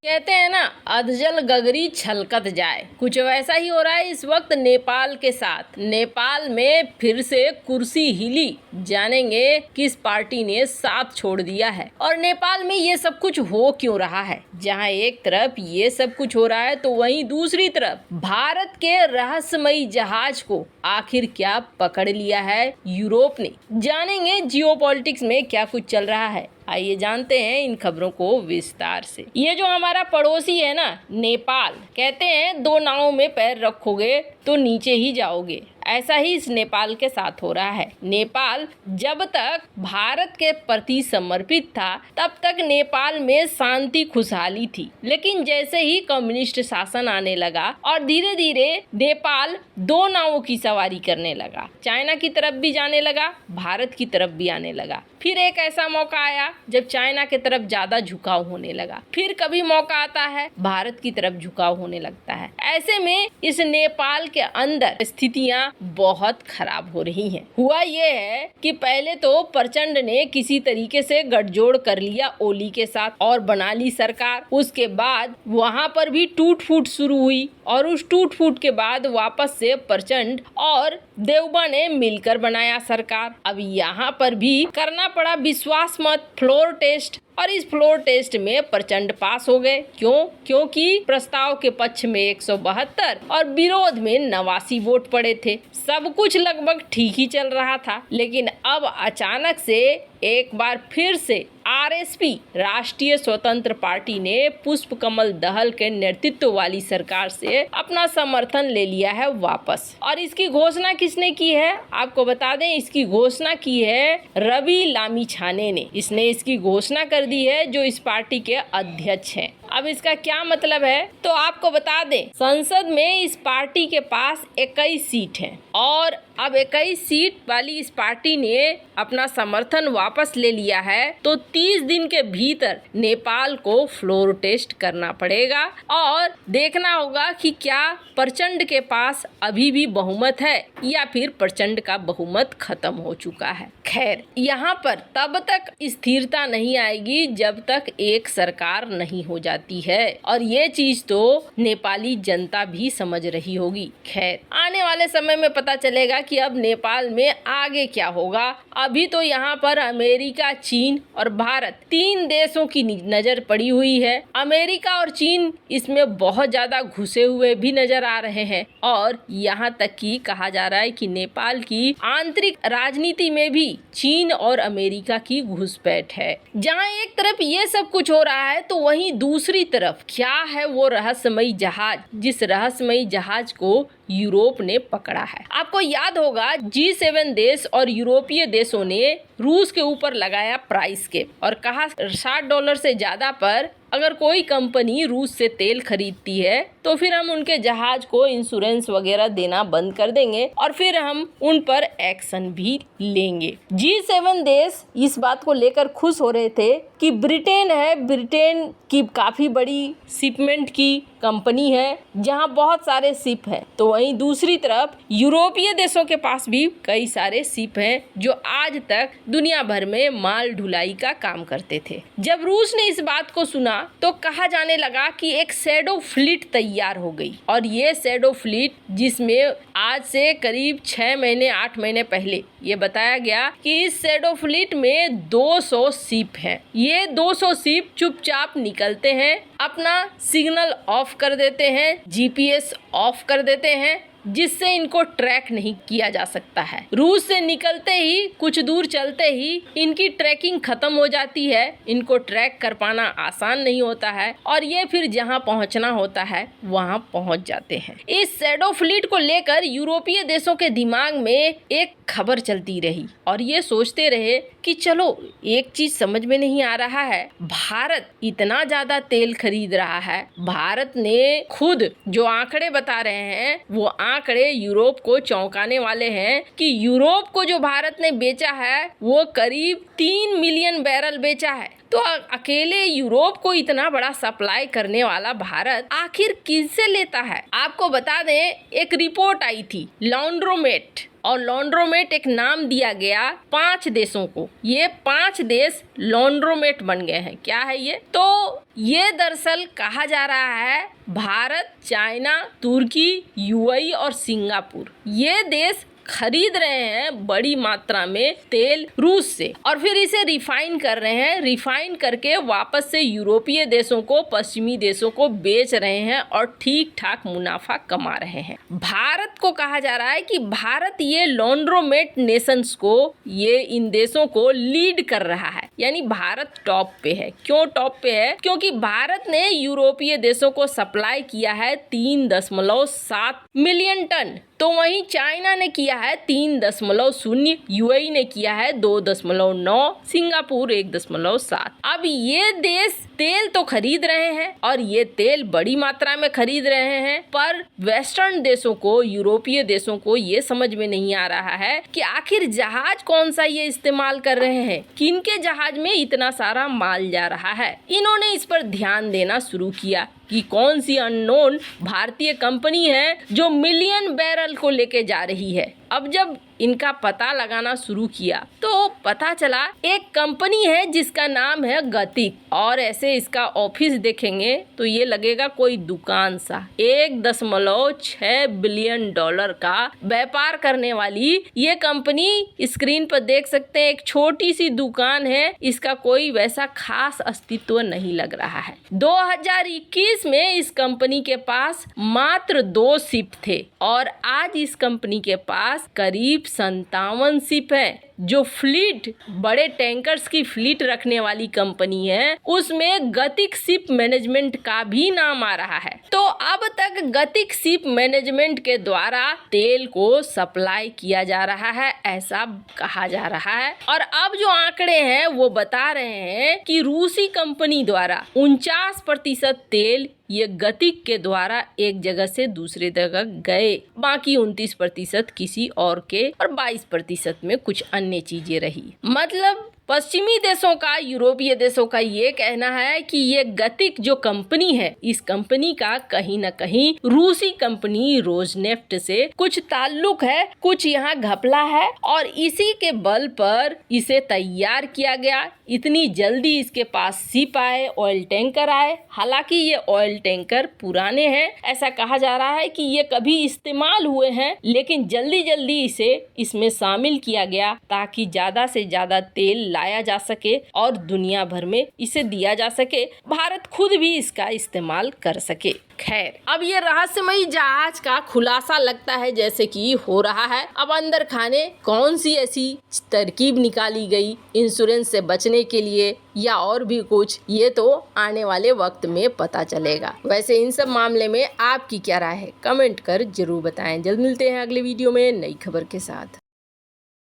कहते हैं ना, अधजल गगरी छलकत जाए, कुछ वैसा ही हो रहा है इस वक्त नेपाल के साथ। नेपाल में फिर से कुर्सी हिली, जानेंगे किस पार्टी ने साथ छोड़ दिया है और नेपाल में ये सब कुछ हो क्यों रहा है। जहां एक तरफ ये सब कुछ हो रहा है तो वहीं दूसरी तरफ भारत के रहस्यमयी जहाज को आखिर क्या पकड़ लिया है यूरोप ने। जानेंगे जियोपॉलिटिक्स में क्या कुछ चल रहा है। आइए जानते हैं इन खबरों को विस्तार से। ये जो हमारा पड़ोसी है ना नेपाल, कहते हैं 2 नावों में पैर रखोगे तो नीचे ही जाओगे। ऐसा ही इस नेपाल के साथ हो रहा है। नेपाल जब तक भारत के प्रति समर्पित था तब तक नेपाल में शांति खुशहाली थी, लेकिन जैसे ही कम्युनिस्ट शासन आने लगा और धीरे धीरे नेपाल 2 नावों की सवारी करने लगा, चाइना की तरफ भी जाने लगा, भारत की तरफ भी आने लगा। फिर एक ऐसा मौका आया जब चाइना की तरफ ज्यादा झुकाव होने लगा, फिर कभी मौका आता है भारत की तरफ झुकाव होने लगता है। ऐसे में इस नेपाल के अंदर स्थितियां बहुत खराब हो रही हैं। हुआ ये है कि पहले तो प्रचंड ने किसी तरीके से गठजोड़ कर लिया ओली के साथ और बना ली सरकार। उसके बाद वहां पर भी टूट फूट शुरू हुई और उस टूट फूट के बाद वापस से प्रचंड और देवबा ने मिलकर बनाया सरकार। अब यहाँ पर भी करना पड़ा विश्वास मत फ्लोर टेस्ट और इस फ्लोर टेस्ट में प्रचंड पास हो गए। क्योंकि प्रस्ताव के पक्ष में 172 और विरोध में 89 वोट पड़े थे। सब कुछ लगभग ठीक ही चल रहा था, लेकिन अब अचानक से एक बार फिर से आरएसपी राष्ट्रीय स्वतंत्र पार्टी ने पुष्प कमल दहल के नेतृत्व वाली सरकार से अपना समर्थन ले लिया है वापस। और इसकी घोषणा किसने की है आपको बता दें, इसकी घोषणा की है रवि लामिछाने ने। इसने इसकी घोषणा कर दी है, जो इस पार्टी के अध्यक्ष हैं। अब इसका क्या मतलब है तो आपको बता दें, संसद में इस पार्टी के पास 21 सीट हैं और अब 21 सीट वाली इस पार्टी ने अपना समर्थन वापस ले लिया है तो 30 दिन के भीतर नेपाल को फ्लोर टेस्ट करना पड़ेगा और देखना होगा कि क्या प्रचंड के पास अभी भी बहुमत है या फिर प्रचंड का बहुमत खत्म हो चुका है। खैर, यहाँ पर तब तक स्थिरता नहीं आएगी जब तक एक सरकार नहीं हो जाती है और ये चीज तो नेपाली जनता भी समझ रही होगी। खैर, आने वाले समय में पता चलेगा कि अब नेपाल में आगे क्या होगा। अभी तो यहाँ पर अमेरिका, चीन और भारत 3 देशों की नजर पड़ी हुई है। अमेरिका और चीन इसमें बहुत ज्यादा घुसे हुए भी नजर आ रहे हैं और यहाँ तक कि कहा जा रहा है कि नेपाल की आंतरिक राजनीति में भी चीन और अमेरिका की घुसपैठ है। जहाँ एक तरफ ये सब कुछ हो रहा है तो वहीं दूसरी तरफ क्या है वो रहस्यमयी जहाज, जिस रहस्यमयी जहाज को यूरोप ने पकड़ा है। आपको याद होगा G7 देश और यूरोपीय देशों ने रूस के ऊपर लगाया प्राइस कैप और कहा $60 से ज्यादा पर अगर कोई कंपनी रूस से तेल खरीदती है तो फिर हम उनके जहाज को इंश्योरेंस वगैरह देना बंद कर देंगे और फिर हम उन पर एक्शन भी लेंगे। G7 देश इस बात को लेकर खुश हो रहे थे कि ब्रिटेन की काफी बड़ी शिपमेंट की कंपनी है जहां बहुत सारे शिप हैं, तो वहीं दूसरी तरफ यूरोपीय देशों के पास भी कई सारे शिप हैं जो आज तक दुनिया भर में माल ढुलाई का काम करते थे। जब रूस ने इस बात को सुना तो कहा जाने लगा कि एक शैडो फ्लीट तैयार हो गई और ये शैडो फ्लीट, जिसमें आज से करीब 6 महीने 8 महीने पहले ये बताया गया कि इस शैडो फ्लीट में 200 शिप हैं। ये 200 शिप चुपचाप निकलते हैं, अपना सिग्नल ऑफ कर देते हैं, जीपीएस ऑफ कर देते हैं, जिससे इनको ट्रैक नहीं किया जा सकता है। रूस से निकलते ही कुछ दूर चलते ही इनकी ट्रैकिंग खत्म हो जाती है, इनको ट्रैक कर पाना आसान नहीं होता है और ये फिर जहां पहुंचना होता है वहां पहुंच जाते हैं। इस शैडो फ्लीट को लेकर यूरोपीय देशों के दिमाग में एक खबर चलती रही और ये सोचते रहे कि चलो एक चीज समझ में नहीं आ रहा है, भारत इतना ज्यादा तेल खरीद रहा है, भारत ने खुद जो आंकड़े बता रहे हैं वो आंकड़े यूरोप को चौंकाने वाले हैं कि यूरोप को जो भारत ने बेचा है वो करीब 3 मिलियन बैरल बेचा है। तो अकेले यूरोप को इतना बड़ा सप्लाई करने वाला भारत आखिर किससे लेता है। आपको बता दें, एक रिपोर्ट आई थी लॉन्ड्रोमेट और लॉन्ड्रोमेट एक नाम दिया गया 5 देशों को। ये 5 देश लॉन्ड्रोमेट बन गए हैं। क्या है ये? तो ये दरअसल कहा जा रहा है भारत, चाइना, तुर्की, यूएई और सिंगापुर, ये देश खरीद रहे हैं बड़ी मात्रा में तेल रूस से और फिर इसे रिफाइन कर रहे हैं। रिफाइन करके वापस से यूरोपीय देशों को, पश्चिमी देशों को बेच रहे हैं और ठीक ठाक मुनाफा कमा रहे हैं। भारत को कहा जा रहा है कि भारत ये लॉन्ड्रोमेट नेशंस को, ये इन देशों को लीड कर रहा है, यानी भारत टॉप पे है। क्यों टॉप पे है? क्योंकि भारत ने यूरोपीय देशों को सप्लाई किया है 3.7 मिलियन टन, तो वहीं चाइना ने किया है 3.0, यूएई ने किया है 2.9, सिंगापुर 1.7। अब ये देश तेल तो खरीद रहे हैं और ये तेल बड़ी मात्रा में खरीद रहे हैं, पर वेस्टर्न देशों को, यूरोपीय देशों को ये समझ में नहीं आ रहा है कि आखिर जहाज कौन सा ये इस्तेमाल कर रहे हैं, किनके जहाज में इतना सारा माल जा रहा है। इन्होंने इस पर ध्यान देना शुरू किया कि कौन सी अननोन भारतीय कंपनी है जो मिलियन बैरल को लेके जा रही है। अब जब इनका पता लगाना शुरू किया तो पता चला एक कंपनी है जिसका नाम है गतिक, और ऐसे इसका ऑफिस देखेंगे तो ये लगेगा कोई दुकान सा। 1.6 बिलियन डॉलर का व्यापार करने वाली ये कंपनी, स्क्रीन पर देख सकते हैं एक छोटी सी दुकान है, इसका कोई वैसा खास अस्तित्व नहीं लग रहा है। 2021 में इस कंपनी के पास मात्र 2 शिप थे और आज इस कंपनी के पास करीब 57 शिप है। जो फ्लीट, बड़े टैंकर्स की फ्लीट रखने वाली कंपनी है, उसमें गतिक शिप मैनेजमेंट का भी नाम आ रहा है। तो अब तक गतिक शिप मैनेजमेंट के द्वारा तेल को सप्लाई किया जा रहा है, ऐसा कहा जा रहा है। और अब जो आंकड़े हैं वो बता रहे हैं कि रूसी कंपनी द्वारा 49% तेल ये गतिक के द्वारा एक जगह से दूसरी जगह गए, बाकी 29% किसी और के और 22% में कुछ अन्य चीजें रही। मतलब पश्चिमी देशों का, यूरोपीय देशों का ये कहना है कि ये गतिक जो कंपनी है, इस कंपनी का कहीं न कहीं रूसी कंपनी रोजनेफ्ट से कुछ ताल्लुक है, कुछ यहाँ घपला है और इसी के बल पर इसे तैयार किया गया। इतनी जल्दी इसके पास शिप आए, ऑयल टैंकर आए। हालांकि ये ऑयल टैंकर पुराने हैं, ऐसा कहा जा रहा है कि ये कभी इस्तेमाल हुए हैं, लेकिन जल्दी जल्दी इसे इसमें शामिल किया गया ताकि ज्यादा से ज्यादा तेल लाया जा सके और दुनिया भर में इसे दिया जा सके, भारत खुद भी इसका इस्तेमाल कर सके। खैर, अब ये रहस्यमयी जहाज का खुलासा लगता है जैसे कि हो रहा है। अब अंदर खाने कौन सी ऐसी तरकीब निकाली गई इंश्योरेंस से बचने के लिए या और भी कुछ, ये तो आने वाले वक्त में पता चलेगा। वैसे इन सब मामले में आपकी क्या राय है, कमेंट कर जरूर बताएं। जल्द मिलते हैं अगले वीडियो में नई खबर के साथ।